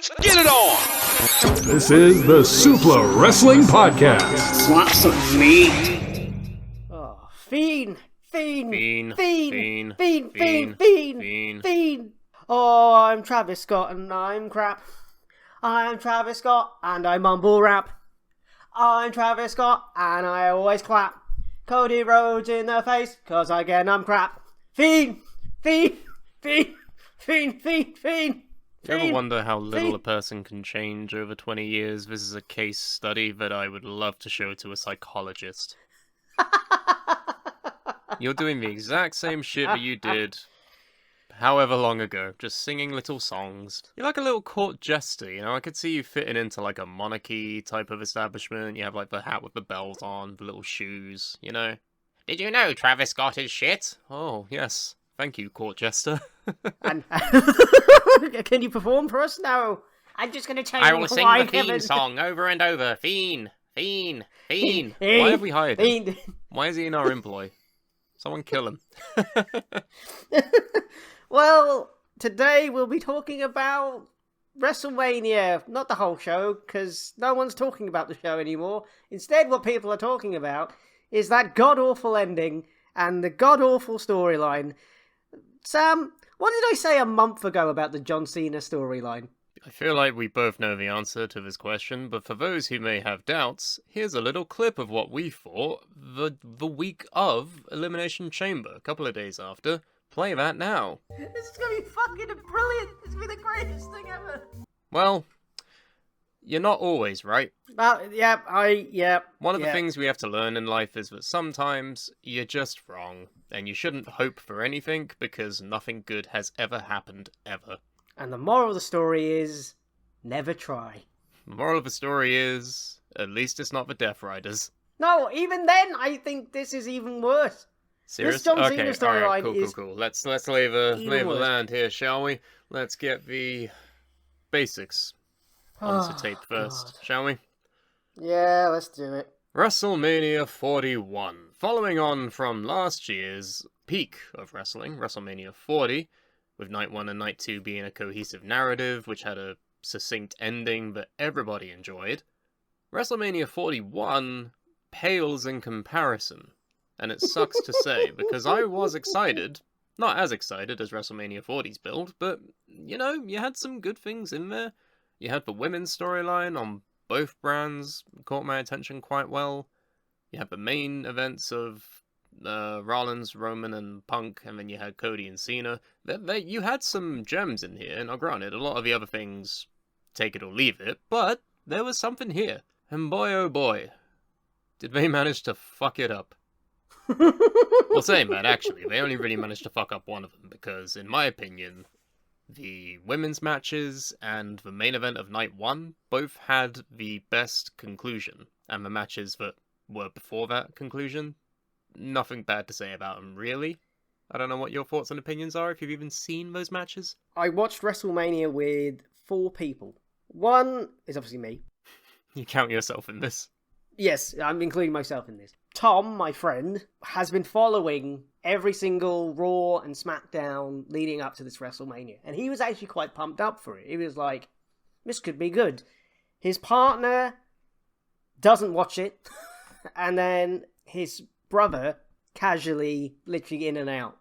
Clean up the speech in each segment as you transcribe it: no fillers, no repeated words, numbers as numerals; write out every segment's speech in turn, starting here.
Let's get it on! This is the Suplah Wrestling Podcast. Slap some meat. Oh, fiend. Oh, I'm Travis Scott and I'm crap. I'm Travis Scott and I mumble rap. I'm Travis Scott and I always clap. Cody Rhodes in the face, cause again I'm crap. Fiend. Do you ever wonder how little a person can change over 20 years? This is a case study that I would love to show to a psychologist. You're doing the exact same shit that you did however long ago, just singing little songs. You're like a little court jester, you know? I could see you fitting into like a monarchy type of establishment. You have like the hat with the bells on, the little shoes, you know? Did you know Travis Scott is shit? Oh, yes. Thank you, court jester. And can you perform for us? No. I'm just going to tell you I will sing why the Fiend song over and over. Fiend. Why have we hired him? Why is he in our employ? Someone kill him. Well, today we'll be talking about WrestleMania. Not the whole show, because no one's talking about the show anymore. Instead, what people are talking about is that god-awful ending and the god-awful storyline. Sam, what did I say a month ago about the John Cena storyline? I feel like we both know the answer to this question, but for those who may have doubts, here's a little clip of what we thought the week of Elimination Chamber, a couple of days after. Play that now. This is going to be fucking brilliant. It's going to be the greatest thing ever. Well, you're not always right. One of the things we have to learn in life is that sometimes you're just wrong, and you shouldn't hope for anything because nothing good has ever happened ever. And the moral of the story is, never try. The moral of the story is, at least it's not the Death Riders. No, even then, I think this is even worse. Serious? This John Cena Okay, storyline alright, cool. Let's lay the land here, shall we? Let's get the basics onto tape first, shall we? Yeah, let's do it. WrestleMania 41. Following on from last year's peak of wrestling, WrestleMania 40, with Night 1 and Night 2 being a cohesive narrative, which had a succinct ending that everybody enjoyed, WrestleMania 41 pales in comparison. And it sucks to say, because I was excited, not as excited as WrestleMania 40's build, but, you know, you had some good things in there. You had the women's storyline on both brands, caught my attention quite well. You had the main events of Rollins, Roman, and Punk, and then you had Cody and Cena. You had some gems in here. Now, granted, a lot of the other things, take it or leave it, but there was something here. And boy, oh boy, did they manage to fuck it up. Well, saying that, actually, they only really managed to fuck up one of them, because, in my opinion, the women's matches and the main event of Night 1 both had the best conclusion, and the matches that were before that conclusion, nothing bad to say about them, really. I don't know what your thoughts and opinions are, if you've even seen those matches. I watched WrestleMania with 4 people. One is obviously me. You count yourself in this? Yes, I'm including myself in this. Tom, my friend, has been following every single Raw and SmackDown leading up to this WrestleMania. And he was actually quite pumped up for it. He was like, this could be good. His partner doesn't watch it. And then his brother casually, literally in and out.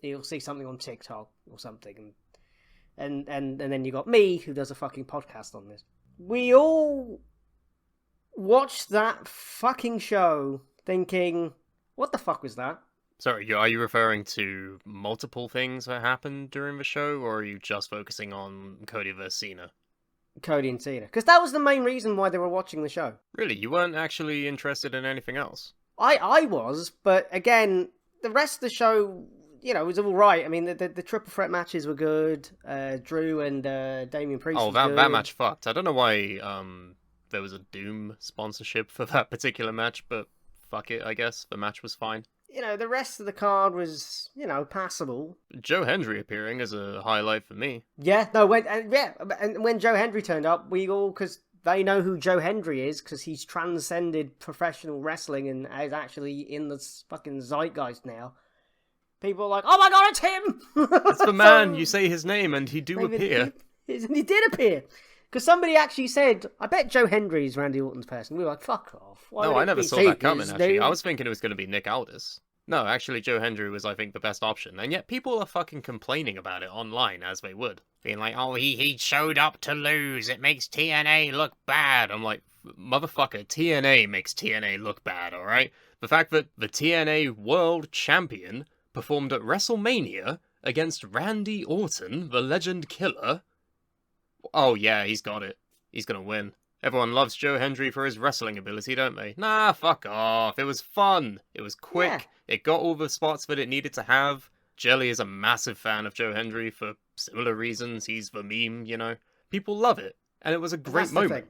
He'll see something on TikTok or something. And then you got me, who does a fucking podcast on this. We all watched that fucking show thinking, what the fuck was that? Sorry, are you referring to multiple things that happened during the show, or are you just focusing on Cody vs. Cena? Cody and Cena. Because that was the main reason why they were watching the show. Really? You weren't actually interested in anything else? I was, but again, the rest of the show, you know, was all right. I mean, the triple threat matches were good. Drew and Damian Priest was good. That match fucked. I don't know why there was a Doom sponsorship for that particular match, but fuck it, I guess. The match was fine. You know, the rest of the card was, you know, passable. Joe Hendry appearing is a highlight for me. And when Joe Hendry turned up, we all, because they know who Joe Hendry is, because he's transcended professional wrestling and is actually in the fucking zeitgeist now. People are like, oh my god, it's him! It's the man, you say his name and he do appear. He did appear. Because somebody actually said, I bet Joe Hendry is Randy Orton's person. We were like, fuck off. Why No, would I it never be saw that coming, Cena's actually. name? I was thinking it was going to be Nick Aldis. No, actually, Joe Hendry was, I think, the best option. And yet people are fucking complaining about it online, as they would. Being like, oh, he showed up to lose. It makes TNA look bad. I'm like, motherfucker, TNA makes TNA look bad, alright? The fact that the TNA World Champion performed at WrestleMania against Randy Orton, the Legend Killer. Oh yeah, he's got it. He's gonna win. Everyone loves Joe Hendry for his wrestling ability, don't they? Nah, fuck off. It was fun. It was quick. Yeah. It got all the spots that it needed to have. Jelly is a massive fan of Joe Hendry for similar reasons. He's the meme, you know. People love it. And it was a great moment.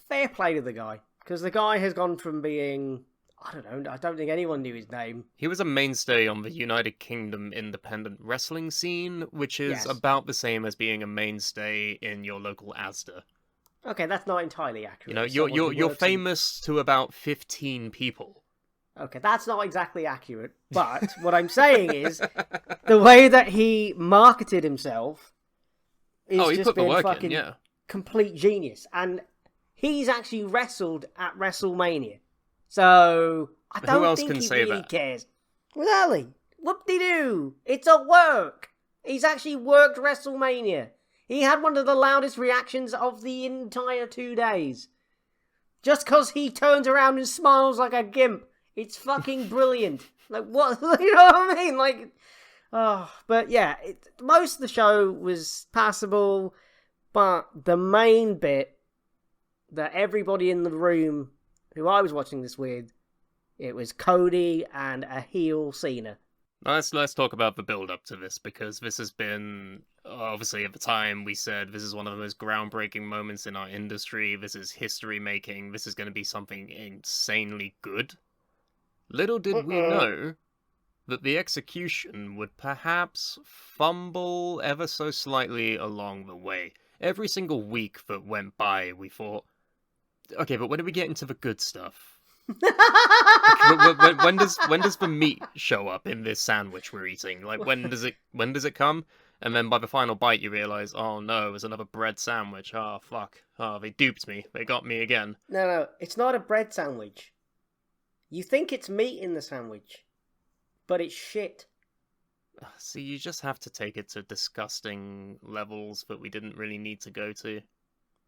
Fair play to the guy. Because the guy has gone from being... I don't know, I don't think anyone knew his name. He was a mainstay on the United Kingdom independent wrestling scene, which is Yes. about the same as being a mainstay in your local Asda. Okay, that's not entirely accurate. You know, Someone who you're works in- famous to about 15 people. Okay, that's not exactly accurate. But what I'm saying is, the way that he marketed himself is Oh, he just put the been work fucking in, yeah. complete genius. And he's actually wrestled at WrestleMania. So, I Who don't else think can he say really that? cares. Really? Whoop-de-doo! It's a work! He's actually worked WrestleMania. He had one of the loudest reactions of the entire 2 days. Just because he turns around and smiles like a gimp. It's fucking brilliant. Like, what? You know what I mean? Like, oh, but yeah, most of the show was passable, but the main bit that everybody in the room who I was watching this with, it was Cody and a heel Cena. Let's talk about the build-up to this, because this has been, obviously at the time we said this is one of the most groundbreaking moments in our industry, this is history-making, this is going to be something insanely good. Little did we know that the execution would perhaps fumble ever so slightly along the way. Every single week that went by, we thought, okay, but when do we get into the good stuff? when does the meat show up in this sandwich we're eating? Like, when does it come? And then by the final bite, you realize, oh no, there's another bread sandwich. Oh fuck! Oh, they duped me. They got me again. No, it's not a bread sandwich. You think it's meat in the sandwich, but it's shit. See, you just have to take it to disgusting levels that we didn't really need to go to.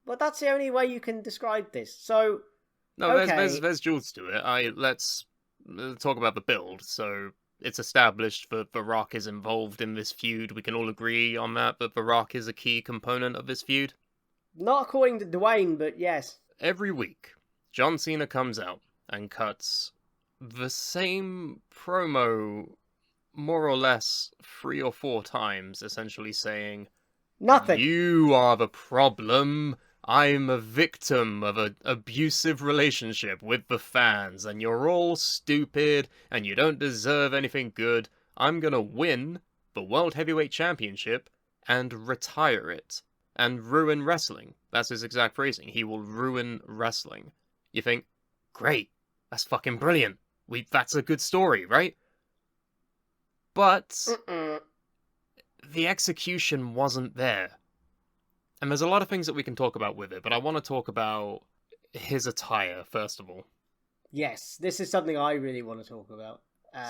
Well, that's the only way you can describe this. So, No, okay. there's jewels to it. Let's talk about the build. So it's established that The Rock is involved in this feud. We can all agree on that The Rock is a key component of this feud. Not according to Dwayne, but yes. Every week, John Cena comes out and cuts the same promo more or less 3 or 4 times, essentially saying, Nothing. "You are the problem. I'm a victim of an abusive relationship with the fans, and you're all stupid, and you don't deserve anything good. I'm gonna win the World Heavyweight Championship and retire it, and ruin wrestling." That's his exact phrasing. He will ruin wrestling. You think, great, that's fucking brilliant. That's a good story, right? But the execution wasn't there. And there's a lot of things that we can talk about with it, but I want to talk about his attire, first of all. Yes, this is something I really want to talk about.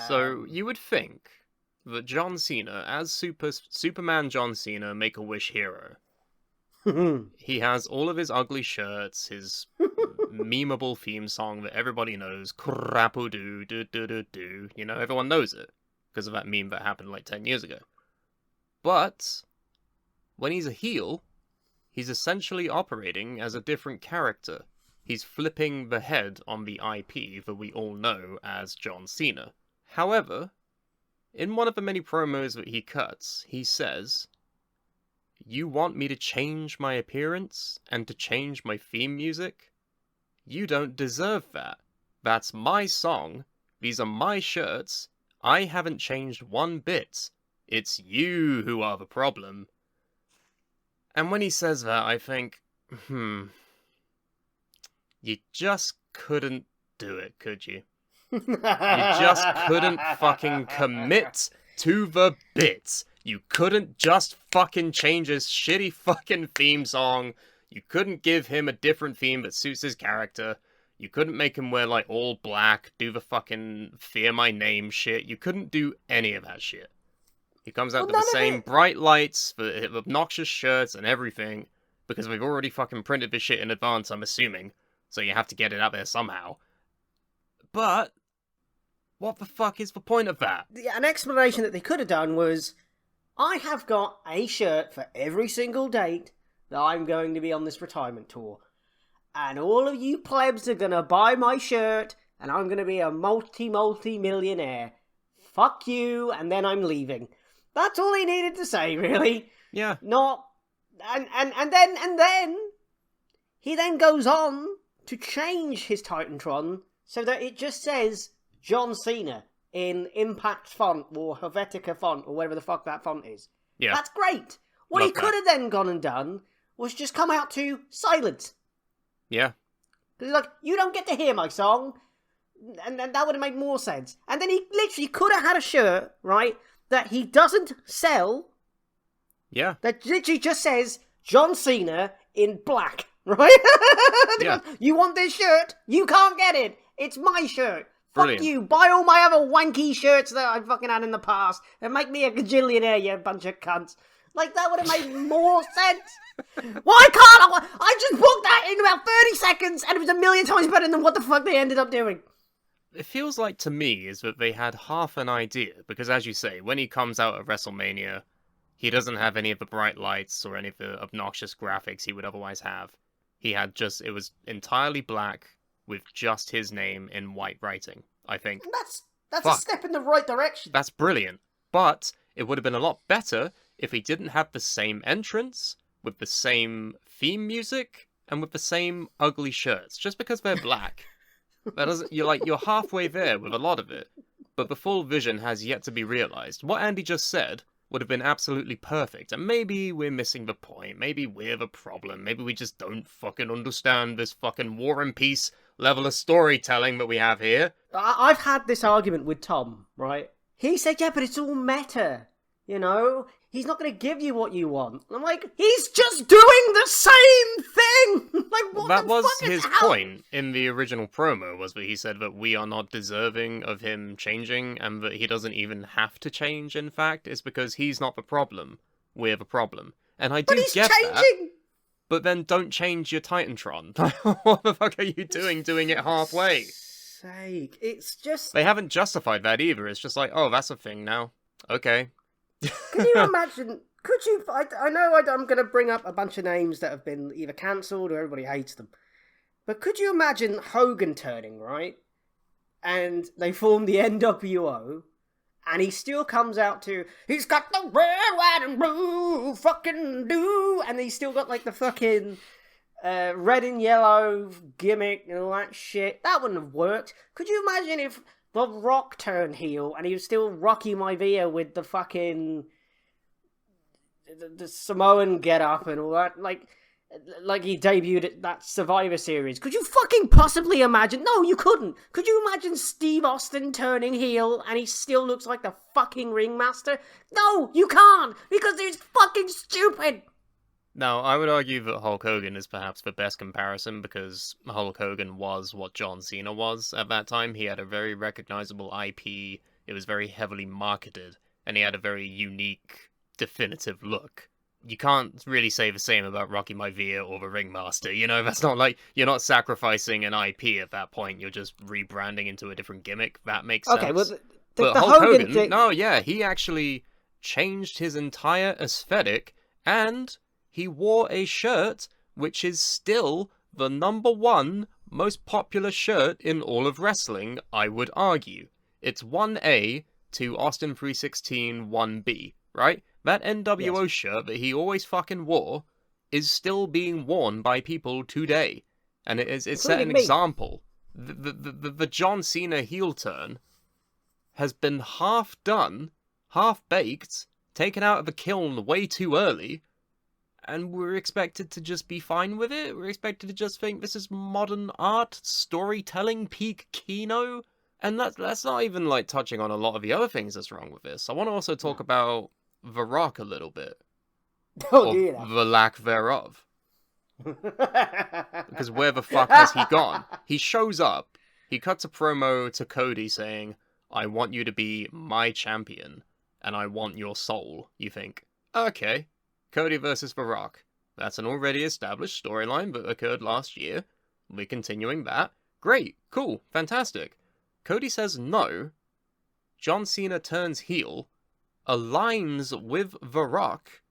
So, you would think that John Cena, as Superman John Cena, Make-A-Wish hero, he has all of his ugly shirts, his memeable theme song that everybody knows, Crapoo-doo, do-do-do-do, you know, everyone knows it, because of that meme that happened like 10 years ago. But, when he's a heel, he's essentially operating as a different character. He's flipping the head on the IP that we all know as John Cena. However, in one of the many promos that he cuts, he says, "You want me to change my appearance and to change my theme music? You don't deserve that. That's my song. These are my shirts. I haven't changed one bit. It's you who are the problem." And when he says that, I think, you just couldn't do it, could you? You just couldn't fucking commit to the bit. You couldn't just fucking change his shitty fucking theme song. You couldn't give him a different theme that suits his character. You couldn't make him wear, like, all black, do the fucking Fear My Name shit. You couldn't do any of that shit. He comes out with the same bright lights, the obnoxious shirts and everything, because we've already fucking printed this shit in advance, I'm assuming, so you have to get it out there somehow. But what the fuck is the point of that? An explanation that they could have done was, I have got a shirt for every single date that I'm going to be on this retirement tour. And all of you plebs are going to buy my shirt, and I'm going to be a multi-millionaire. Fuck you, and then I'm leaving. That's all he needed to say, really. Yeah. Not... And then... He then goes on to change his Titantron so that it just says John Cena in Impact font or Helvetica font or whatever the fuck that font is. Yeah. That's great. What he could have then gone and done was just come out to silence. Yeah. Because like, you don't get to hear my song. And that would have made more sense. And then he literally could have had a shirt, right, that he doesn't sell. Yeah. That literally just says John Cena in black, right? Yeah. You want this shirt? You can't get it. It's my shirt. Brilliant. Fuck you. Buy all my other wanky shirts that I fucking had in the past and make me a gajillionaire, you bunch of cunts. Like, that would have made more sense. Why can't I just booked that in about 30 seconds and it was a million times better than what the fuck they ended up doing. It feels like to me is that they had half an idea, because as you say, when he comes out of WrestleMania, he doesn't have any of the bright lights or any of the obnoxious graphics he would otherwise have. He had just, it was entirely black with just his name in white writing, I think. That's a step in the right direction. That's brilliant. But it would have been a lot better if he didn't have the same entrance, with the same theme music, and with the same ugly shirts, just because they're black. That doesn't, you're halfway there with a lot of it, but the full vision has yet to be realized. What Andy just said would have been absolutely perfect, and maybe we're missing the point, maybe we're the problem, maybe we just don't fucking understand this fucking War and Peace level of storytelling that we have here. I've had this argument with Tom, right? He said, yeah, but it's all meta, you know? He's not going to give you what you want. I'm like, he's just doing the same thing! Like, what that the was fuck his is how... point in the original promo, was that he said that we are not deserving of him changing, and that he doesn't even have to change, in fact. It's because he's not the problem. We're the problem. And I do get that. But then don't change your Titantron. What the fuck are you doing it halfway? Sake. It's just... They haven't justified that either. It's just like, oh, that's a thing now. Okay. Can you imagine... Could you... I know I'm going to bring up a bunch of names that have been either cancelled or everybody hates them. But could you imagine Hogan turning, right? And they form the NWO, and he still comes out to, he's got the red, white, and blue fucking do, and he's still got like the fucking red and yellow gimmick and all that shit. That wouldn't have worked. Could you imagine if The Rock turned heel and he was still Rocky Maivia with the fucking the Samoan get up and all that, like he debuted at that Survivor Series. Could you fucking possibly imagine? No, you couldn't. Could you imagine Steve Austin turning heel and he still looks like the fucking ringmaster? No, you can't, because it's fucking stupid. Now, I would argue that Hulk Hogan is perhaps the best comparison, because Hulk Hogan was what John Cena was at that time. He had a very recognizable IP, it was very heavily marketed, and he had a very unique, definitive look. You can't really say the same about Rocky Maivia or the Ringmaster, you know? That's not like, you're not sacrificing an IP at that point, you're just rebranding into a different gimmick. That makes sense. Okay, well, but the Hulk Hogan Hogan, thing... no, yeah, he actually changed his entire aesthetic, and he wore a shirt which is still the #1 most popular shirt in all of wrestling, I would argue. It's 1A to Austin 316 1B, right? That NWO shirt that he always fucking wore is still being worn by people today. And it's set an example. The John Cena heel turn has been half done, half baked, taken out of the kiln way too early, and we're expected to just be fine with it? We're expected to just think this is modern art, storytelling, peak Kino? And that's not even like touching on a lot of the other things that's wrong with this. I want to also talk about The Rock a little bit. Oh, or dear. the lack thereof. Because where the fuck has he gone? He shows up, he cuts a promo to Cody saying, I want you to be my champion, and I want your soul. You think, okay, Cody versus The Rock. That's an already established storyline that occurred last year. We're continuing that. Great, cool, fantastic. Cody says no. John Cena turns heel, aligns with The Rock,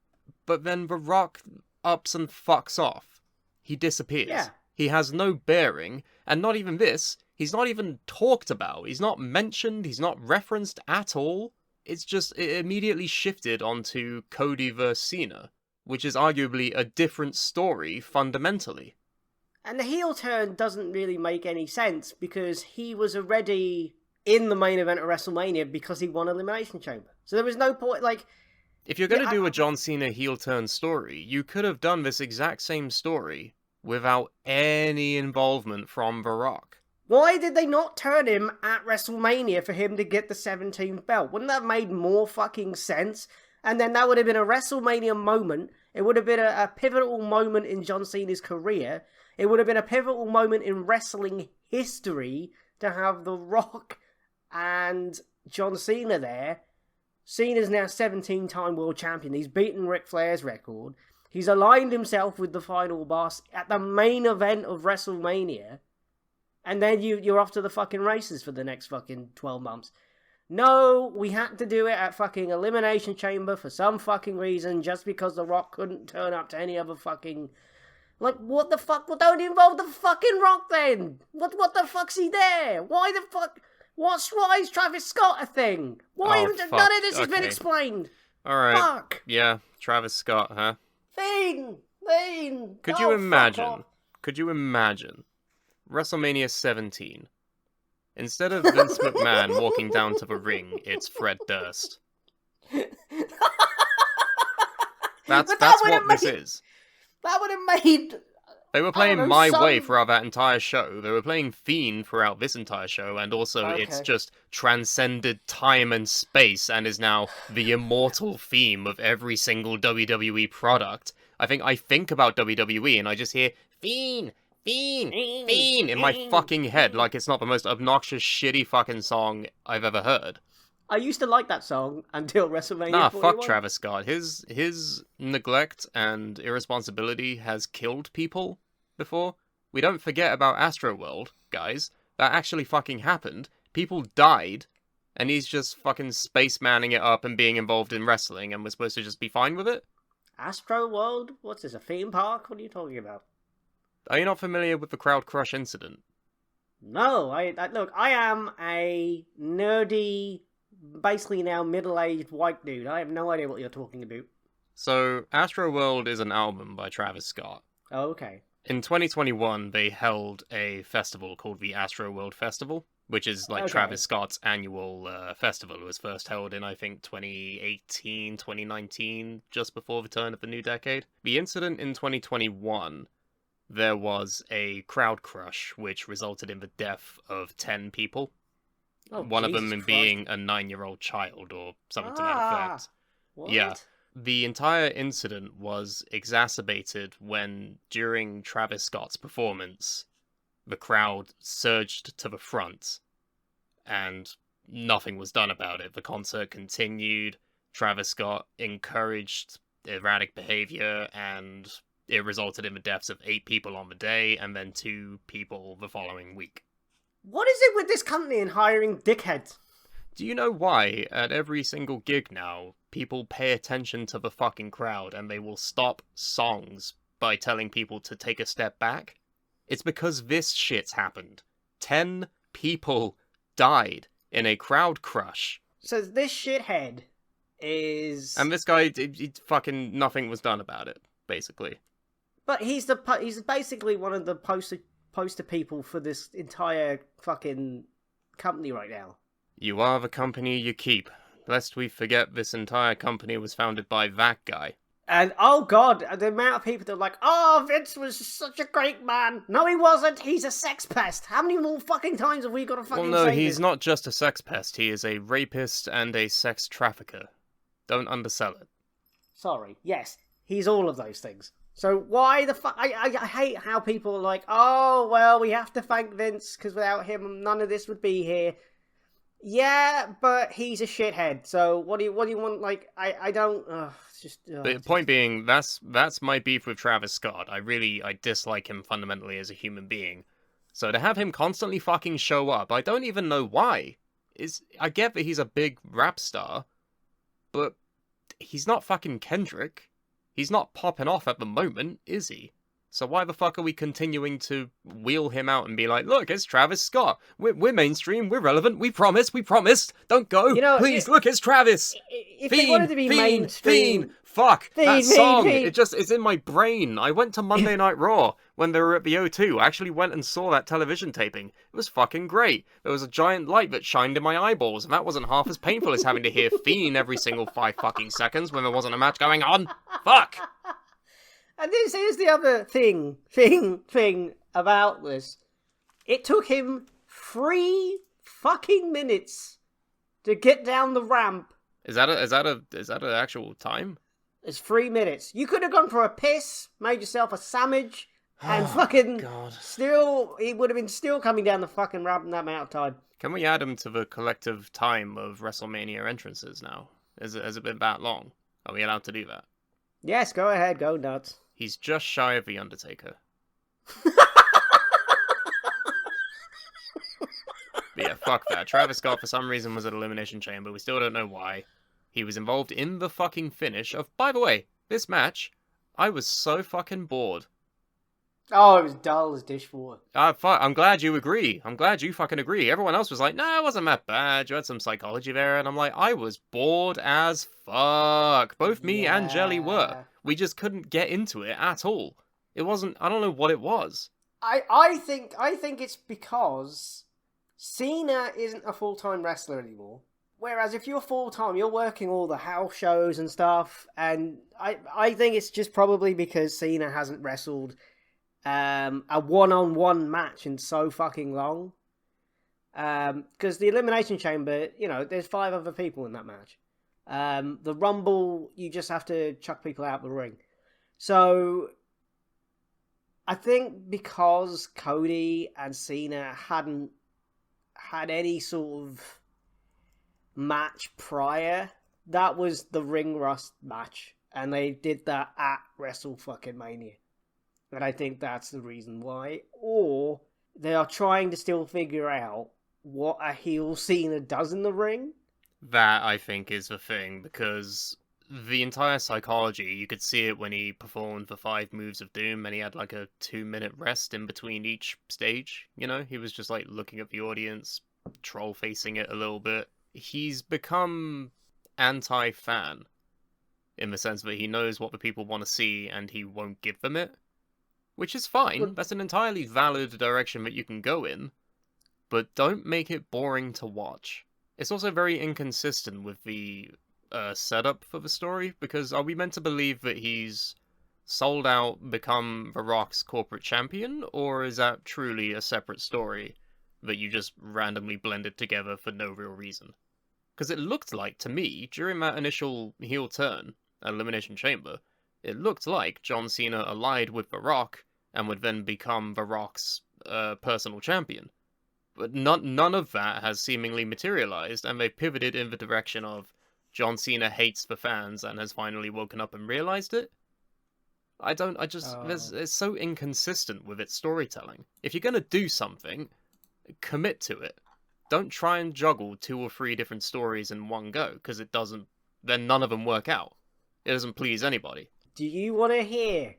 but then The Rock ups and fucks off. He disappears. Yeah. He has no bearing, and not even this, he's not even talked about. He's not mentioned, he's not referenced at all. It's just, it immediately shifted onto Cody versus Cena, which is arguably a different story fundamentally. And the heel turn doesn't really make any sense because he was already in the main event of WrestleMania because he won Elimination Chamber. So there was no point, like... If you're going to do a John Cena heel turn story, you could have done this exact same story without any involvement from The Rock. Why did they not turn him at WrestleMania for him to get the 17th belt? Wouldn't that have made more fucking sense? And then that would have been a WrestleMania moment. It would have been a pivotal moment in John Cena's career. It would have been a pivotal moment in wrestling history to have The Rock and John Cena there. Cena's now 17-time world champion. He's beaten Ric Flair's record. He's aligned himself with the final boss at the main event of WrestleMania. And then you're off to the fucking races for the next fucking 12 months. No, we had to do it at fucking Elimination Chamber for some fucking reason, just because The Rock couldn't turn up to any other fucking... Like, what the fuck? Well, don't involve the fucking Rock then! What the fuck's he there? Why the fuck... Why is Travis Scott a thing? Why none of this has been explained? Alright. Fuck! Yeah, Travis Scott, huh? Fiend! Could you imagine WrestleMania 17? Instead of Vince McMahon walking down to the ring, it's Fred Durst. That's what this is. That would have made... They were playing My Way throughout that entire show. They were playing Fiend throughout this entire show, and also it's just transcended time and space and is now the immortal theme of every single WWE product. I think about WWE and I just hear Fiend, Fiend, Fiend in my fucking head like it's not the most obnoxious, shitty fucking song I've ever heard. I used to like that song until WrestleMania 41. Nah, fuck Travis Scott. His neglect and irresponsibility has killed people before. We don't forget about Astroworld, guys. That actually fucking happened. People died, and he's just fucking spacemanning it up and being involved in wrestling, and we're supposed to just be fine with it? Astroworld? What's this, a theme park? What are you talking about? Are you not familiar with the Crowd Crush incident? No, look, I am a nerdy... basically now middle-aged white dude. I have no idea what you're talking about. So, Astroworld is an album by Travis Scott. Oh, okay. In 2021, they held a festival called the Astroworld Festival, which is like Travis Scott's annual festival. It was first held in, I think, 2018, 2019, just before the turn of the new decade. The incident in 2021, there was a crowd crush, which resulted in the death of 10 people. Oh, one of them Christ. being a 9-year-old child or something to that effect. What? Yeah. The entire incident was exacerbated when, during Travis Scott's performance, the crowd surged to the front and nothing was done about it. The concert continued, Travis Scott encouraged erratic behavior, and it resulted in the deaths of 8 people on the day and then 2 people the following week. What is it with this company and hiring dickheads? Do you know why at every single gig now, people pay attention to the fucking crowd and they will stop songs by telling people to take a step back? It's because this shit's happened. 10 people died in a crowd crush. So this shithead is... And this guy, fucking nothing was done about it, basically. But he's basically one of the poster people for this entire fucking company right now. You are the company you keep. Lest we forget this entire company was founded by that guy. And, oh god, the amount of people that are like, oh, Vince was such a great man. No, he wasn't. He's a sex pest. How many more fucking times have we got to fucking Well, no, say he's this? not just a sex pest. He is a rapist and a sex trafficker. Don't undersell it. Sorry. Yes, he's all of those things. So why the fuck? I hate how people are like, oh, well, we have to thank Vince because without him, none of this would be here. Yeah, but he's a shithead. So what do you want? Like, I don't. It's just. The point being, that's my beef with Travis Scott. I dislike him fundamentally as a human being. So to have him constantly fucking show up, I don't even know why. I get that he's a big rap star, but he's not fucking Kendrick. He's not popping off at the moment, is he? So why the fuck are we continuing to wheel him out and be like, look, it's Travis Scott. We're mainstream, we're relevant, we promised. Don't go, please, look, it's Travis. If they wanted to be mainstream... Fuck, that song, Fiend. It's in my brain. I went to Monday Night Raw when they were at the O2. I actually went and saw that television taping. It was fucking great. There was a giant light that shined in my eyeballs, and that wasn't half as painful as having to hear Fiend every single 5 fucking seconds when there wasn't a match going on. Fuck! And this is the other thing about this. It took him 3 fucking minutes to get down the ramp. Is that an actual time? It's 3 minutes. You could have gone for a piss, made yourself a sandwich, and still, he would have been still coming down the fucking ramp in that amount of time. Can we add him to the collective time of WrestleMania entrances now? Has it been that long? Are we allowed to do that? Yes, go ahead, go nuts. He's just shy of The Undertaker. But yeah, fuck that. Travis Scott, for some reason, was at Elimination Chamber. We still don't know why. He was involved in the fucking finish of... By the way, this match, I was so fucking bored. Oh, it was dull as dishwater. I'm glad you agree. I'm glad you fucking agree. Everyone else was like, nah, it wasn't that bad. You had some psychology there. And I'm like, I was bored as fuck. Both me and Jelly were. We just couldn't get into it at all. It wasn't... I don't know what it was. I think it's because Cena isn't a full-time wrestler anymore. Whereas if you're full-time, you're working all the house shows and stuff. And I think it's just probably because Cena hasn't wrestled a one-on-one match in so fucking long. Because the Elimination Chamber, there's 5 other people in that match. The Rumble, you just have to chuck people out the ring. So I think because Cody and Cena hadn't had any sort of match prior, that was the ring rust match, and they did that at WrestleMania. And I think that's the reason why. Or they are trying to still figure out what a heel Cena does in the ring. That, I think, is the thing, because the entire psychology, you could see it when he performed the 5 moves of doom, and he had like a 2-minute rest in between each stage, He was just like looking at the audience, troll-facing it a little bit. He's become anti-fan, in the sense that he knows what the people want to see, and he won't give them it. Which is fine, that's an entirely valid direction that you can go in, but don't make it boring to watch. It's also very inconsistent with the setup for the story, because are we meant to believe that he's sold out, become The Rock's corporate champion, or is that truly a separate story that you just randomly blended together for no real reason? Because it looked like, to me, during that initial heel turn at Elimination Chamber, it looked like John Cena allied with The Rock and would then become The Rock's personal champion. But none of that has seemingly materialized, and they pivoted in the direction of John Cena hates the fans and has finally woken up and realized it. It's so inconsistent with its storytelling. If you're gonna do something, commit to it. Don't try and juggle 2 or 3 different stories in one go, because then none of them work out. It doesn't please anybody. Do you want to hear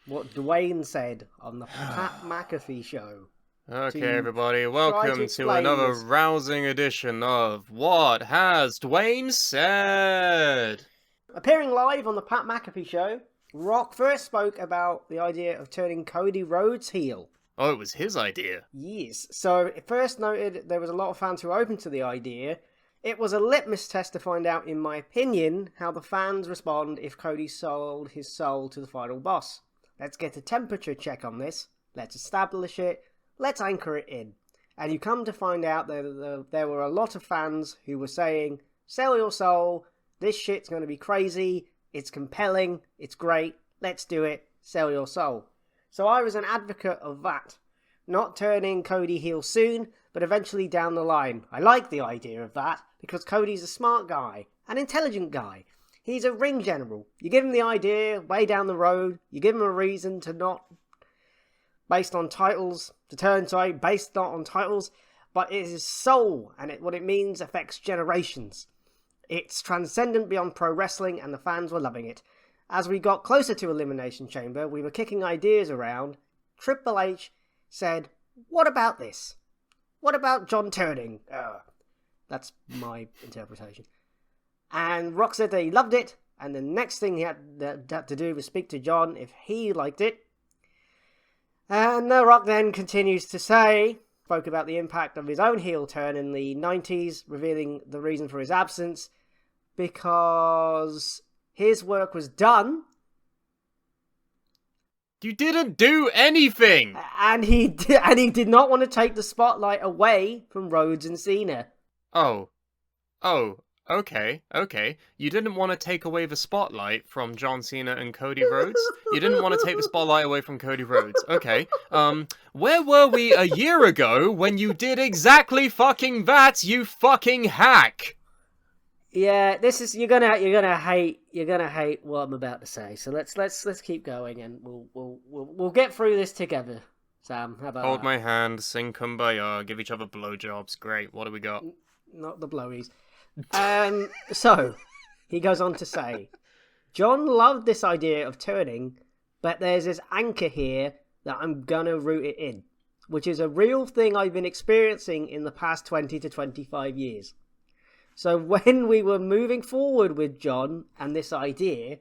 what Dwayne said on the Pat McAfee show? Okay, everybody, welcome to another rousing edition of What Has Dwayne Said? Appearing live on the Pat McAfee show, Rock first spoke about the idea of turning Cody Rhodes heel. Oh, it was his idea. Yes. So, it first noted there was a lot of fans who were open to the idea. It was a litmus test to find out, in my opinion, how the fans respond if Cody sold his soul to the final boss. Let's get a temperature check on this. Let's establish it. Let's anchor it in. And you come to find out that there were a lot of fans who were saying, sell your soul, this shit's going to be crazy, it's compelling, it's great, let's do it, sell your soul. So I was an advocate of that. Not turning Cody heel soon, but eventually down the line. I like the idea of that, because Cody's a smart guy, an intelligent guy. He's a ring general. You give him the idea way down the road, you give him a reason to not based on titles, to turn, sorry, based not on titles, but it is his soul, and what it means affects generations. It's transcendent beyond pro wrestling, and the fans were loving it. As we got closer to Elimination Chamber, we were kicking ideas around. Triple H said, what about this? What about John turning? That's my interpretation. And Rock said that he loved it, and the next thing he had to do was speak to John if he liked it. And The Rock then continues to say, spoke about the impact of his own heel turn in the 90s, revealing the reason for his absence, because his work was done. You didn't do anything! And he did not want to take the spotlight away from Rhodes and Cena. Oh, okay. You didn't want to take away the spotlight from John Cena and Cody Rhodes? You didn't want to take the spotlight away from Cody Rhodes. Okay. Where were we a year ago when you did exactly fucking that, you fucking hack? Yeah, this is you're gonna hate what I'm about to say. So let's keep going, and we'll get through this together. Sam, how about Hold that? my hand, sing Kumbaya, give each other blowjobs. Great. What do we got? Not the blowies. So he goes on to say, John loved this idea of turning, but there's this anchor here that I'm gonna root it in, which is a real thing I've been experiencing in the past 20 to 25 years. So when we were moving forward with John and this idea,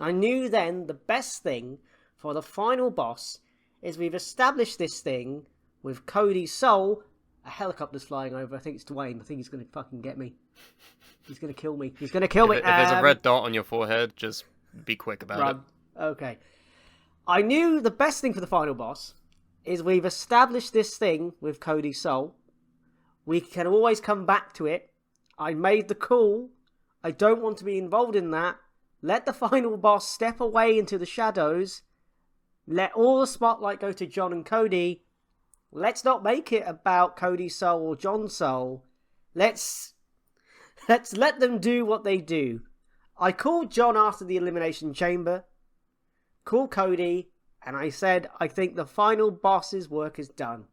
I knew then the best thing for the final boss is we've established this thing with Cody's soul. A helicopter's flying over. I think it's Dwayne. I think he's going to fucking get me. He's going to kill me. He's going to kill me. If there's a red dot on your forehead, just be quick about it. Okay. I knew the best thing for the final boss is we've established this thing with Cody's soul. We can always come back to it. I made the call. I don't want to be involved in that. Let the final boss step away into the shadows. Let all the spotlight go to John and Cody. Let's not make it about Cody's soul or John's soul. Let's let them do what they do. I called John after the Elimination Chamber, called Cody, and I said, I think the final boss's work is done.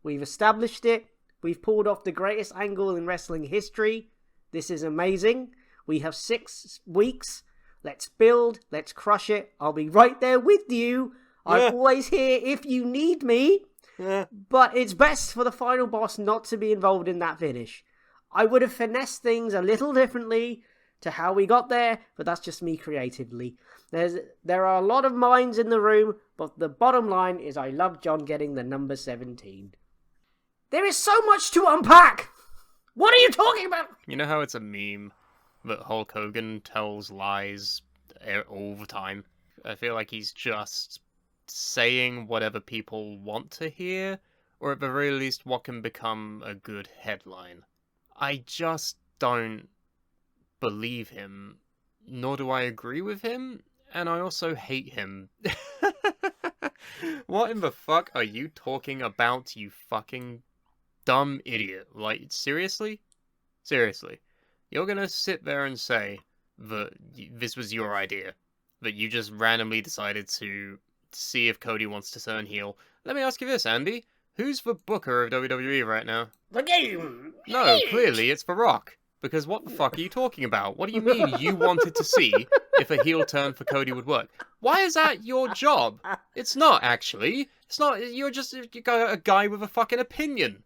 We've established it. We've pulled off the greatest angle in wrestling history. This is amazing. We have 6 weeks. Let's build. Let's crush it. I'll be right there with you. I'm always here if you need me. But it's best for the final boss not to be involved in that finish. I would have finessed things a little differently to how we got there, but that's just me creatively. There are a lot of minds in the room, but the bottom line is I love John getting the number 17. There is so much to unpack! What are you talking about? You know how it's a meme that Hulk Hogan tells lies all the time? I feel like he's just saying whatever people want to hear, or at the very least what can become a good headline. I just don't believe him, nor do I agree with him, and I also hate him. What in the fuck are you talking about, you fucking dumb idiot? Like, seriously? Seriously. You're gonna sit there and say that this was your idea, that you just randomly decided to see if Cody wants to turn heel. Let me ask you this, Andy. Who's the booker of WWE right now? The game! No, clearly it's The Rock. Because what the fuck are you talking about? What do you mean you wanted to see if a heel turn for Cody would work? Why is that your job? It's not, actually. It's not. You're just a guy with a fucking opinion.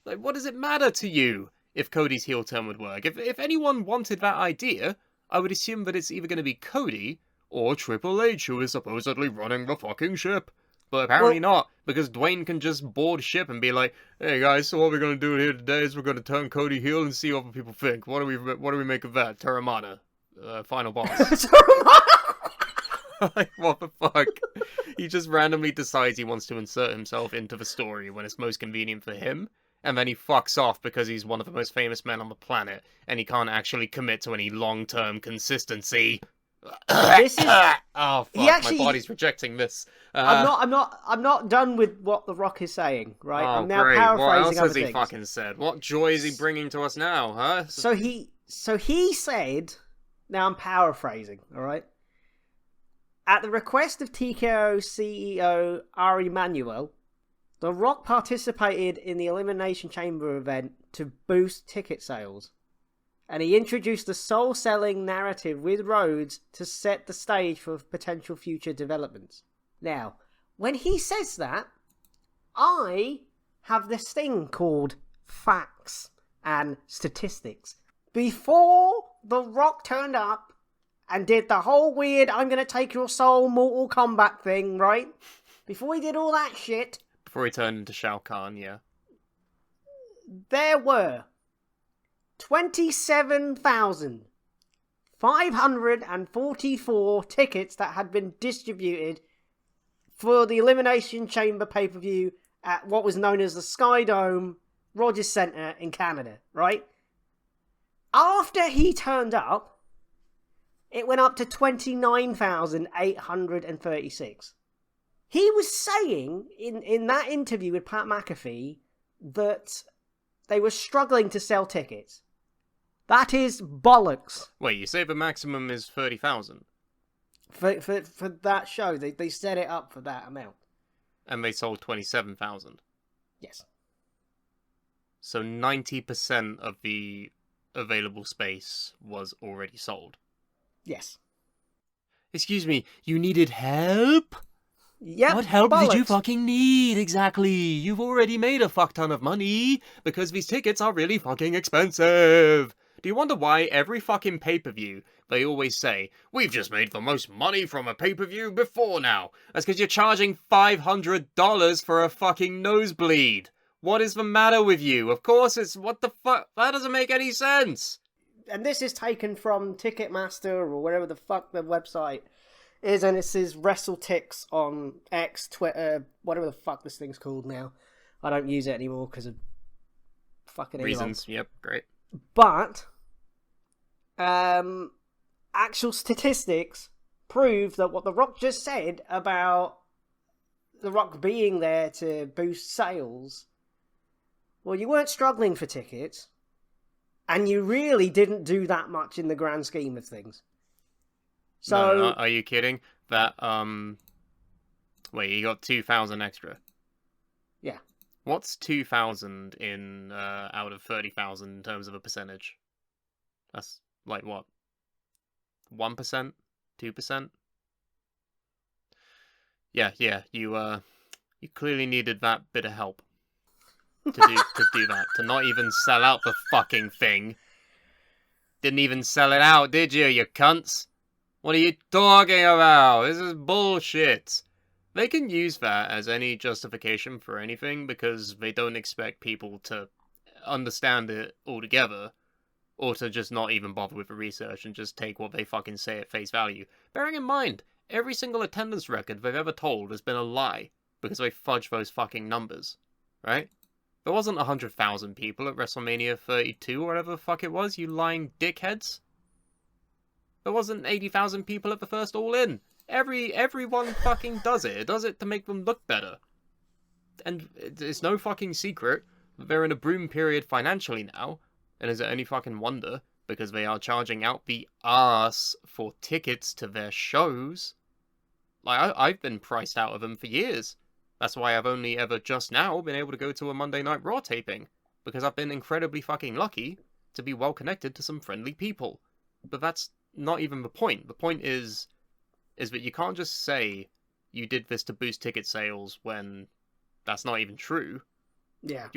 Like, what does it matter to you if Cody's heel turn would work? If anyone wanted that idea, I would assume that it's either going to be Cody or Triple H who is supposedly running the fucking ship. But apparently not, because Dwayne can just board ship and be like, "Hey guys, so what we're gonna do here today is we're gonna turn Cody heel and see what people think. What do we make of that? Terramana, final boss." Like, what the fuck? He just randomly decides he wants to insert himself into the story when it's most convenient for him, and then he fucks off because he's one of the most famous men on the planet, and he can't actually commit to any long-term consistency. This is Oh fuck! actually- My body's rejecting this. I'm not done with what The Rock is saying, right? Oh, I'm now great. paraphrasing What else other has he things. fucking said? What joy is he bringing to us now, huh? So he said, now I'm paraphrasing, all right? At the request of TKO CEO Ari Manuel, The Rock participated in the Elimination Chamber event to boost ticket sales. And he introduced a soul-selling narrative with Rhodes to set the stage for potential future developments. Now, when he says that, I have this thing called facts and statistics. Before The Rock turned up and did the whole weird I'm gonna take your soul Mortal Kombat thing, right? Before he did all that shit, Before he turned into Shao Kahn, yeah. there were 27,544 tickets that had been distributed for the Elimination Chamber pay-per-view at what was known as the Sky Dome Rogers Centre in Canada, right? After he turned up, it went up to 29,836. He was saying in that interview with Pat McAfee that they were struggling to sell tickets. That is bollocks. Wait, you say the maximum is 30,000? For that show, they set it up for that amount. And they sold 27,000. Yes. So 90% of the available space was already sold. Yes. Excuse me, you needed help? Yep. What help did you bollocks. fucking need, exactly? You've already made a fuck ton of money, because these tickets are really fucking expensive. Do you wonder why every fucking pay-per-view, they always say, we've just made the most money from a pay-per-view before now? That's because you're charging $500 for a fucking nosebleed. What is the matter with you? Of course it's, what the fuck? That doesn't make any sense. And this is taken from Ticketmaster or whatever the fuck the website is, and it says WrestleTix on X, Twitter, whatever the fuck this thing's called now. I don't use it anymore because of fucking Reasons, Elon. Yep, great. But actual statistics prove that what The Rock just said about The Rock being there to boost sales, well, you weren't struggling for tickets, and you really didn't do that much in the grand scheme of things. So, No, are you kidding? That, wait, you got 2,000 extra. yeah. What's 2,000 in, out of 30,000 in terms of a percentage? That's, like, what? 1%? 2%? Yeah, you clearly needed that bit of help. To do that. To not even sell out the fucking thing. Didn't even sell it out, did you, you cunts? What are you talking about? This is bullshit. They can use that as any justification for anything because they don't expect people to understand it altogether, or to just not even bother with the research and just take what they fucking say at face value. Bearing in mind, every single attendance record they've ever told has been a lie because they fudged those fucking numbers, right? There wasn't 100,000 people at WrestleMania 32 or whatever the fuck it was, you lying dickheads. There wasn't 80,000 people at the first All In. Everyone fucking does it. It does it to make them look better. And it's no fucking secret that they're in a boom period financially now. And is it any fucking wonder? Because they are charging out the arse for tickets to their shows. Like, I've been priced out of them for years. That's why I've only ever just now been able to go to a Monday Night Raw taping. Because I've been incredibly fucking lucky to be well connected to some friendly people. But that's not even the point. The point is that you can't just say you did this to boost ticket sales when that's not even true. Yeah.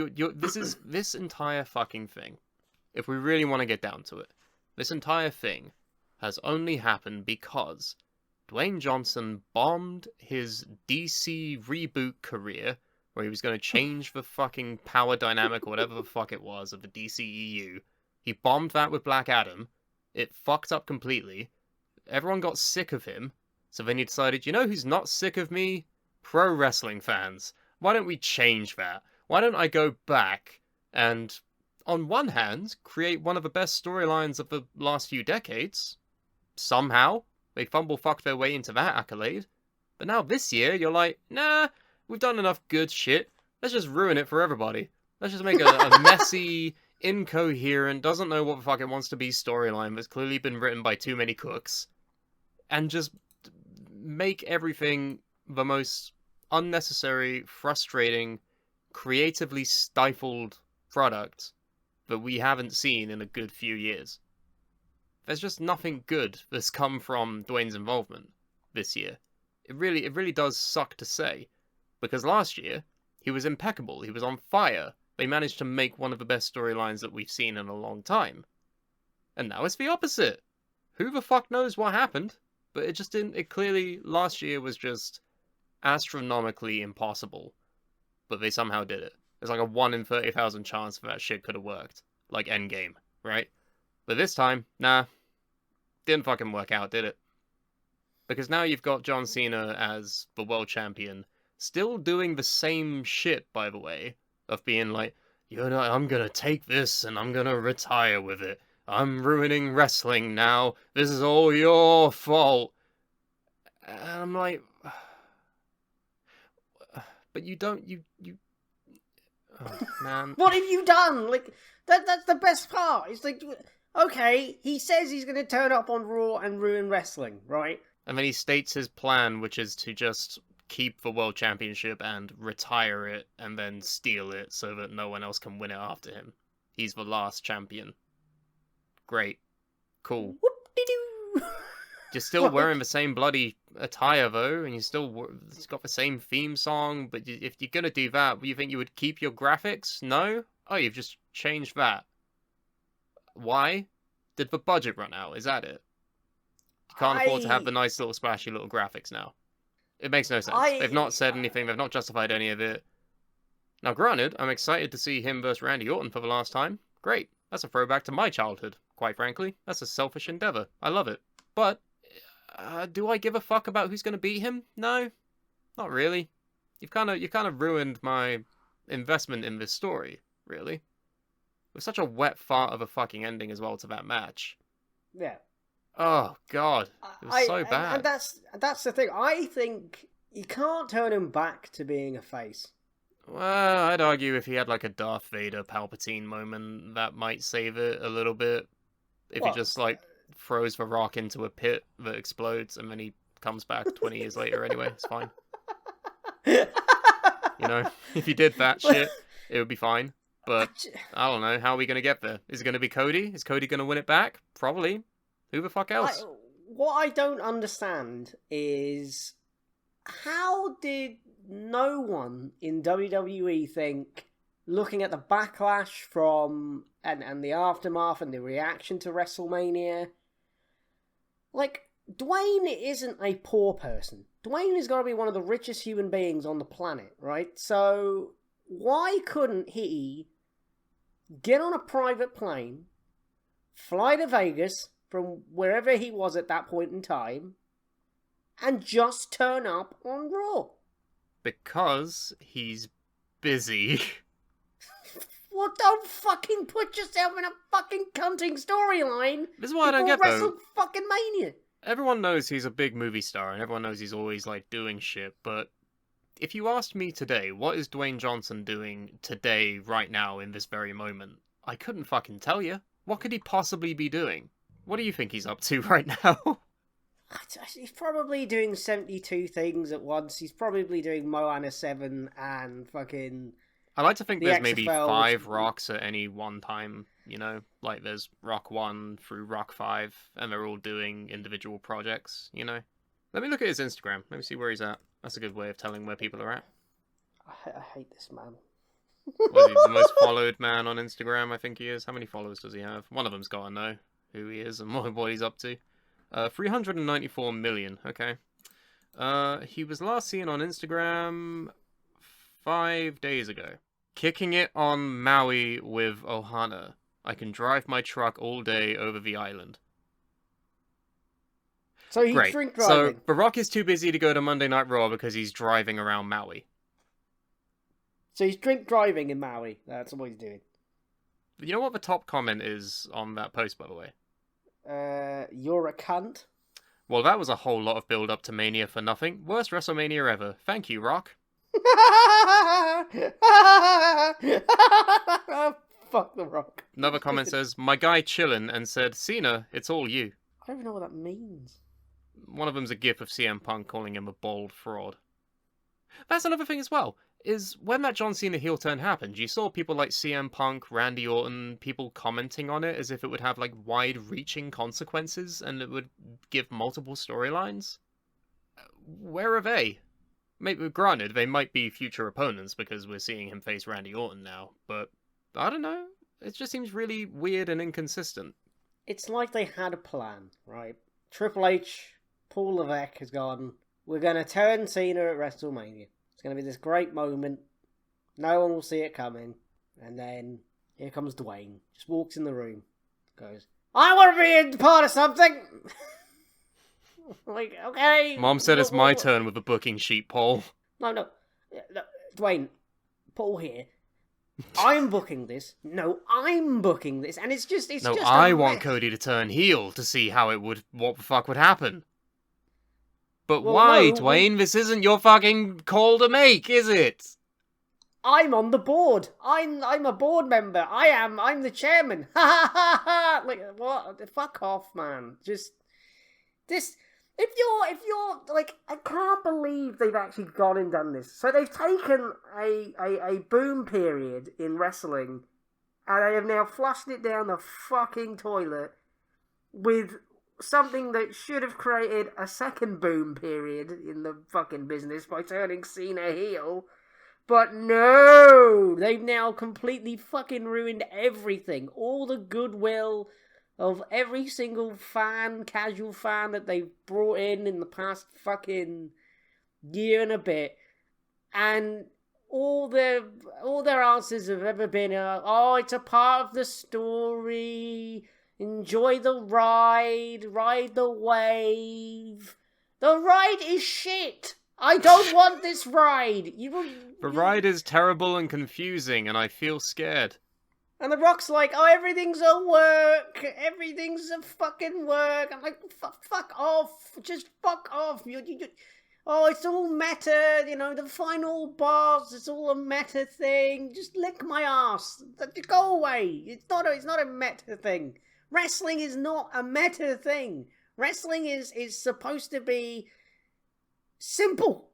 This entire fucking thing, if we really want to get down to it, this entire thing has only happened because Dwayne Johnson bombed his DC reboot career, where he was going to change the fucking power dynamic or whatever the fuck it was of the DCEU. He bombed that with Black Adam. It fucked up completely. Everyone got sick of him. So then he decided, you know who's not sick of me? Pro wrestling fans. Why don't we change that? Why don't I go back and, on one hand, create one of the best storylines of the last few decades? Somehow. They fumble-fucked their way into that accolade. But now this year, you're like, nah, we've done enough good shit. Let's just ruin it for everybody. Let's just make a messy, incoherent, doesn't know what the fuck it wants to be storyline that's clearly been written by too many cooks. And just make everything the most unnecessary, frustrating, creatively stifled product that we haven't seen in a good few years. There's just nothing good that's come from Dwayne's involvement this year. It really does suck to say, because last year he was impeccable. He was on fire. They managed to make one of the best storylines that we've seen in a long time. And now it's the opposite. Who the fuck knows what happened? But it just didn't. It clearly last year was just astronomically impossible. But they somehow did it. There's like a 1 in 30,000 chance that shit could have worked. Like Endgame, right? But this time, nah. Didn't fucking work out, did it? Because now you've got John Cena as the world champion, still doing the same shit, by the way, of being like, I'm gonna take this and I'm gonna retire with it. I'm ruining wrestling now. This is all your fault. And I'm like, but you don't, oh, man. What have you done? Like, that's the best part. It's like, okay, he says he's going to turn up on Raw and ruin wrestling, right? And then he states his plan, which is to just keep the World Championship and retire it and then steal it so that no one else can win it after him. He's the last champion. Great. Cool. Whoop-de-doo. You're still wearing the same bloody attire, though, and it's got the same theme song, but if you're going to do that, you think you would keep your graphics? No? Oh, you've just changed that. Why? Did the budget run out? Is that it? You can't afford to have the nice little splashy little graphics now. It makes no sense. They've not said anything. They've not justified any of it. Now, granted, I'm excited to see him versus Randy Orton for the last time. Great. That's a throwback to my childhood, quite frankly. That's a selfish endeavor. I love it. But, do I give a fuck about who's going to beat him? No. Not really. You've kind of ruined my investment in this story, really. With such a wet fart of a fucking ending as well to that match. Yeah. Oh, God. It was so bad. And that's the thing. I think you can't turn him back to being a face. Well, I'd argue if he had like a Darth Vader Palpatine moment, that might save it a little bit. If he just like throws the Rock into a pit that explodes and then he comes back 20 years later anyway, it's fine. You know, if he did that shit, it would be fine. But I don't know, how are we going to get there? Is it going to be Cody? Is Cody going to win it back? Probably. Who the fuck else? What I don't understand is how did no one in WWE think, looking at the backlash from and the aftermath and the reaction to WrestleMania, like, Dwayne isn't a poor person. Dwayne has got to be one of the richest human beings on the planet, right? So why couldn't he get on a private plane, fly to Vegas from wherever he was at that point in time, and just turn up on Raw? Because he's busy. Well, don't fucking put yourself in a fucking cunting storyline. This is what I don't get, though. Fucking Mania. Everyone knows he's a big movie star, and everyone knows he's always, like, doing shit, but if you asked me today, what is Dwayne Johnson doing today, right now, in this very moment? I couldn't fucking tell you. What could he possibly be doing? What do you think he's up to right now? He's probably doing 72 things at once. He's probably doing Moana 7 and fucking... I like to think there's maybe XFL, 5 rocks at any one time, you know? Like, there's Rock 1 through Rock 5, and they're all doing individual projects, you know? Let me look at his Instagram. Let me see where he's at. That's a good way of telling where people are at. I hate this man. Was he the most followed man on Instagram? I think he is. How many followers does he have? One of them's got to know who he is and what he's up to. 394 million. Okay. He was last seen on Instagram 5 days ago. Kicking it on Maui with Ohana. I can drive my truck all day over the island. So he's Great. drink driving. So The Rock is too busy to go to Monday Night Raw because he's driving around Maui. So he's drink driving in Maui. That's what he's doing. You know what the top comment is on that post, by the way? You're a cunt. Well, that was a whole lot of build-up to Mania for nothing. Worst WrestleMania ever. Thank you, Rock. Fuck The Rock. Another comment says, my guy chillin' and said, Cena, it's all you. I don't even know what that means. One of them's a gif of CM Punk calling him a bald fraud. That's another thing as well, is when that John Cena heel turn happened, you saw people like CM Punk, Randy Orton, people commenting on it as if it would have, like, wide-reaching consequences and it would give multiple storylines. Where are they? Maybe, granted, they might be future opponents because we're seeing him face Randy Orton now, but I don't know. It just seems really weird and inconsistent. It's like they had a plan, right? Triple H, Paul Levesque has gone, we're going to turn Cena at WrestleMania. It's going to be this great moment. No one will see it coming. And then here comes Dwayne. Just walks in the room. Goes, I want to be a part of something! Like, okay. Mom said it's my turn with the booking sheet, Paul. No. Dwayne, Paul here. I'm booking this. No, I'm booking this. And it's just I want Cody to turn heel to see what the fuck would happen. But Well, why, no, Dwayne? This isn't your fucking call to make, is it? I'm on the board. I'm a board member. I'm the chairman. Ha ha ha ha. Like, what? Fuck off, man. Just this. If you're like, I can't believe they've actually gone and done this. So they've taken a boom period in wrestling, and they have now flushed it down the fucking toilet with something that should have created a second boom period in the fucking business by turning Cena heel. But no! They've now completely fucking ruined everything. All the goodwill of every single fan, casual fan that they've brought in the past fucking year and a bit. And all their answers have ever been, it's a part of the story. Enjoy the ride the wave. The ride is shit! I don't want this ride! The ride is terrible and confusing, and I feel scared. And The Rock's like, everything's a work. Everything's a fucking work. I'm like, fuck off. Just fuck off. It's all meta. The final boss. It's all a meta thing. Just lick my ass. Go away. It's not a meta thing. Wrestling is not a meta thing. Wrestling is supposed to be simple.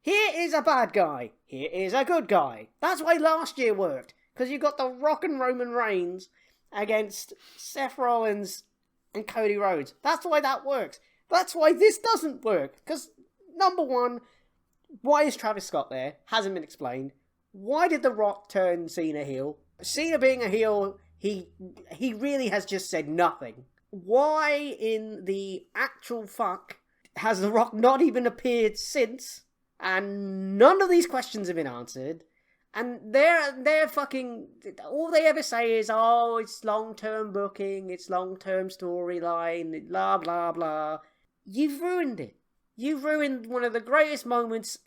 Here is a bad guy. Here is a good guy. That's why last year worked. Because you got The Rock and Roman Reigns against Seth Rollins and Cody Rhodes. That's why that works. That's why this doesn't work. Because, number one, why is Travis Scott there? Hasn't been explained. Why did The Rock turn Cena heel? Cena being a heel, he really has just said nothing. Why in the actual fuck has The Rock not even appeared since? And none of these questions have been answered. And they're fucking, all they ever say is, it's long-term booking, it's long-term storyline, blah, blah, blah. You've ruined it. You've ruined one of the greatest moments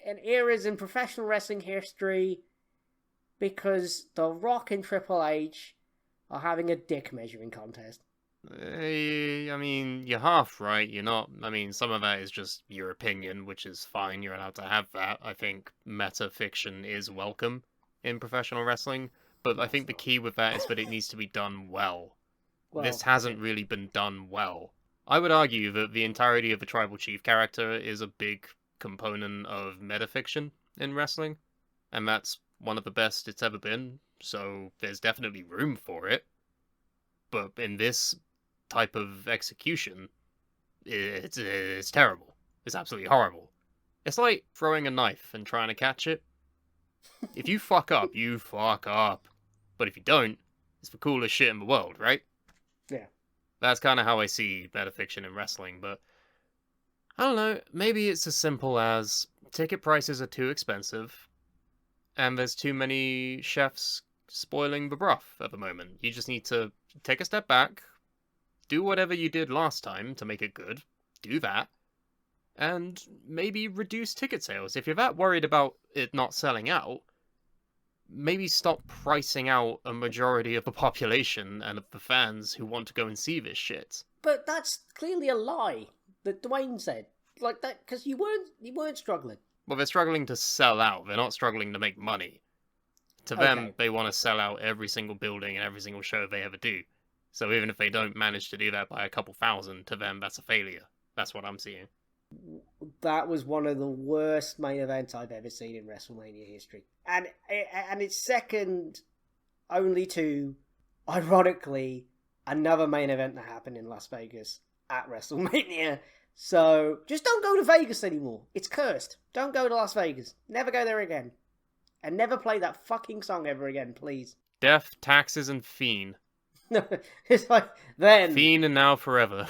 and eras in professional wrestling history because The Rock and Triple H are having a dick measuring contest. I mean, you're half right, you're not. I mean, some of that is just your opinion, which is fine, you're allowed to have that. I think meta-fiction is welcome in professional wrestling, but I think the key with that is that it needs to be done well. This hasn't really been done well. I would argue that the entirety of the Tribal Chief character is a big component of meta-fiction in wrestling, and that's one of the best it's ever been, so there's definitely room for it. But in this type of execution, it's terrible. It's absolutely horrible. It's like throwing a knife and trying to catch it. If you fuck up, you fuck up. But if you don't, it's the coolest shit in the world, right? Yeah. That's kind of how I see metafiction in wrestling, but I don't know, maybe it's as simple as ticket prices are too expensive, and there's too many chefs spoiling the broth at the moment. You just need to take a step back, do whatever you did last time to make it good, do that, and maybe reduce ticket sales. If you're that worried about it not selling out, maybe stop pricing out a majority of the population and of the fans who want to go and see this shit. But that's clearly a lie that Dwayne said. Like that, because you weren't struggling. Well, they're struggling to sell out. They're not struggling to make money. To them, they want to sell out every single building and every single show they ever do. So even if they don't manage to do that by a couple thousand, to them, that's a failure. That's what I'm seeing. That was one of the worst main events I've ever seen in WrestleMania history. And it's second only to, ironically, another main event that happened in Las Vegas at WrestleMania. So just don't go to Vegas anymore. It's cursed. Don't go to Las Vegas. Never go there again. And never play that fucking song ever again, please. Death, taxes, and fiend. It's like, then... Fiend and now forever.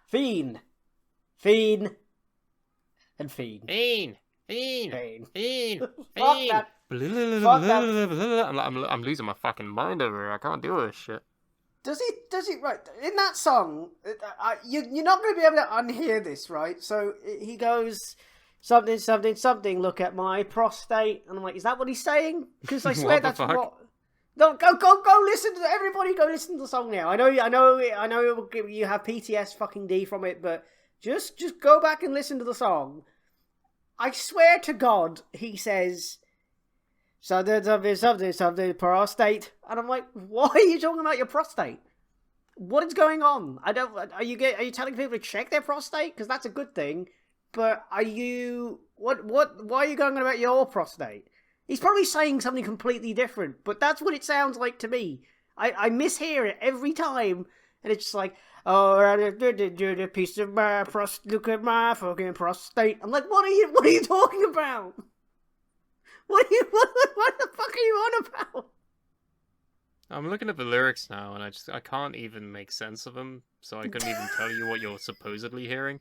Fiend. Fiend. And fiend. Fiend. Fiend. Fiend. Fuck that. Fuck that. I'm losing my fucking mind over here. I can't do this shit. Does it, right, in that song, you're not going to be able to unhear this, right? So he goes, something, something, something, look at my prostate. And I'm like, is that what he's saying? Because I swear that's what... No, go listen to everybody. Go listen to the song now. I know you have PTS fucking D from it, but just go back and listen to the song. I swear to God, he says something prostate, and I'm like, why are you talking about your prostate? What is going on? Are you telling people to check their prostate? Because that's a good thing. But why are you going on about your prostate? He's probably saying something completely different, but that's what it sounds like to me. I mishear it every time, and it's just like, oh, a piece of my look at my fucking prostate. I'm like, what are you talking about? What the fuck are you on about? I'm looking at the lyrics now, and I can't even make sense of them, so I couldn't even tell you what you're supposedly hearing.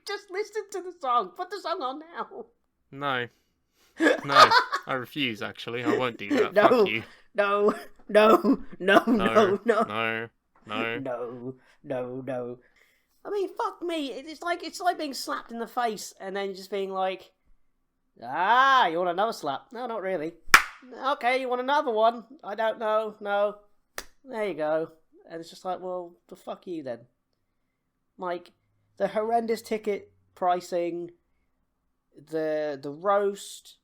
Just listen to the song. Put the song on now. No. No, I refuse, actually. I won't do that. No, Fuck you. No. I mean, fuck me. It's like being slapped in the face and then just being like, ah, you want another slap? No, not really. Okay, you want another one? I don't know. No. There you go. And it's just like, well, the fuck you then. Like, the horrendous ticket pricing, the roast,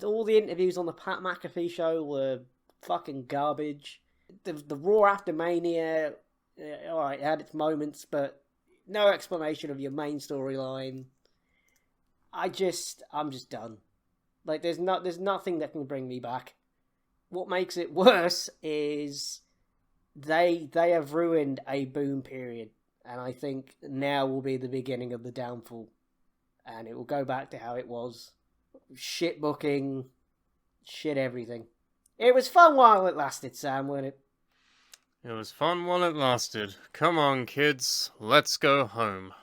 all the interviews on the Pat McAfee show were fucking garbage. The Raw after Mania, alright, it had its moments, but no explanation of your main storyline. I'm just done. Like, there's nothing that can bring me back. What makes it worse is they have ruined a boom period, and I think now will be the beginning of the downfall, and it will go back to how it was. Shit booking, shit everything. It was fun while it lasted, Sam, wasn't it? It was fun while it lasted. Come on, kids, let's go home.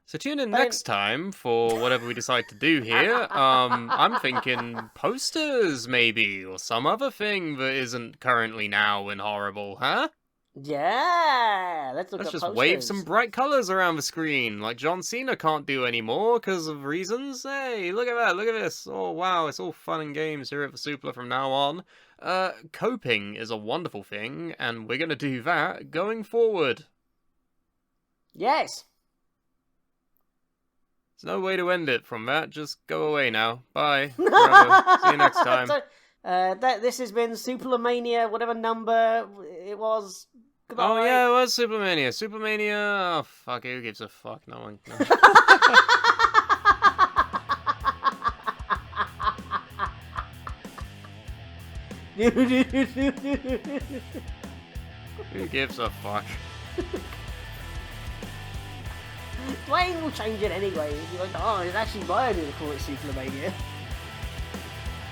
So tune in next time for whatever we decide to do here. I'm thinking posters, maybe, or some other thing that isn't currently now and horrible, huh? Yeah, let's just posters. Wave some bright colours around the screen, like John Cena can't do anymore because of reasons. Hey, look at that, look at this. Oh, wow, it's all fun and games here at the Suplah from now on. Coping is a wonderful thing, and we're going to do that going forward. Yes. There's no way to end it from that. Just go away now. Bye. Forever. See you next time. So, this has been SuplahMania, whatever number it was. Goodbye. Oh, yeah, it was SuplahMania. SuplahMania. Oh, fuck, who gives a fuck? No one. No. Who gives a fuck? Dwayne will change it anyway. He'll be like, oh, it's actually my idea to call it SuplahMania.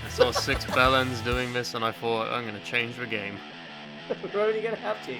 I saw 6 Bellends doing this and I thought, I'm going to change the game. We're only going to have to.